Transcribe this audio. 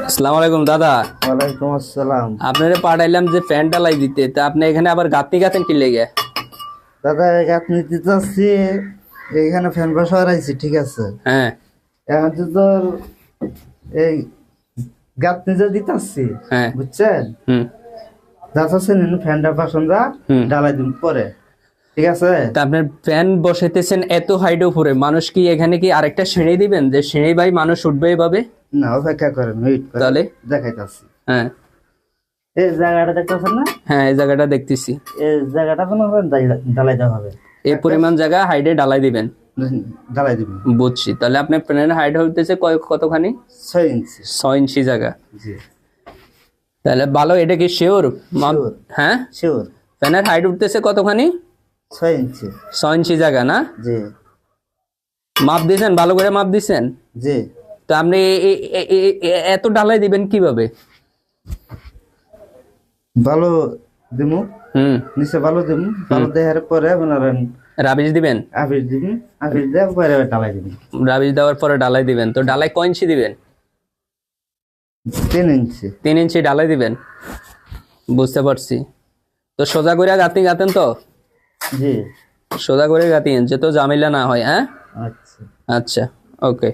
আসসালামু আলাইকুম দাদা। ওয়ালাইকুম আসসালাম। আপনারে পাঠাইলাম যে ফ্যান ঢালাই দিতে, তা আপনি এখানে আবার গাঁথনি গাঁথেন কি লেগে? দাদা আপনি দিতেছি এইখানে ফ্যান বসা রাখছি, ঠিক আছে। হ্যাঁ এখন তো তোর এই গাঁথনি যে দিতেছি, হ্যাঁ। বুঝছেন? হুম যাচ্ছে ফ্যানটা পছন্দ হুম। ঢালাই দিন পরে, ঠিক আছে। তা আপনার ফ্যান বসাইতেছেন এত হাইট উপরে, মানুষ কি এখানে কি আরেকটা সিঁড়ি দিবেন যে সিঁড়ি ভাই মানুষ উঠবে এভাবে? না, অপেক্ষা করেন, ওয়েট করেন, তাহলে দেখাইতেছি। হ্যাঁ এই জায়গাটা দেখতেছেন না? হ্যাঁ এই জায়গাটা দেখতেছি। এই জায়গাটা কোনো ঢালাই দেওয়া হবে, এই পরিমাণ জায়গা হাইটে ঢালাই দিবেন। ঢালাই দিবেন। বুঝছি, তাহলে আপনার ফ্যানের হাইট হইতেছে কতখানি? 6 ইঞ্চি। 6 ইঞ্চি জায়গা। জি তাহলে ভালো, এটা কি শিওর? Sure. হ্যাঁ, শিওর। ফ্যানের হাইট উঠতেছে কতখানি? 6 ইঞ্চি। 6 ইঞ্চি জায়গা না? জি মাপ দিয়েছেন, ভালো করে মাপ দিয়েছেন? জি। তো আপনি এত ঢালাই দিবেন কিভাবে? ভালো দিমু, হুম। নিচে ভালো দিমু, ভালো দেওয়ার পরে আপনার রাবিশ দিবেন? আবির দিবি, আবির দেওয়ার পরে ঢালাই দিবি। রাবিশ দেওয়ার পরে ঢালাই দিবেন। তো ঢালাই কয় ইঞ্চি দিবেন? 3 ইঞ্চি। 3 ইঞ্চি ঢালাই দিবেন, বুঝতে পারছি। তো সোজা করে গাঁথনি গাঁথেন তো? জি। সোজা করে গাঁথিয়েন, যে তো ঝামেলা না হয়। হ্যাঁ আচ্ছা। আচ্ছা, ওকে।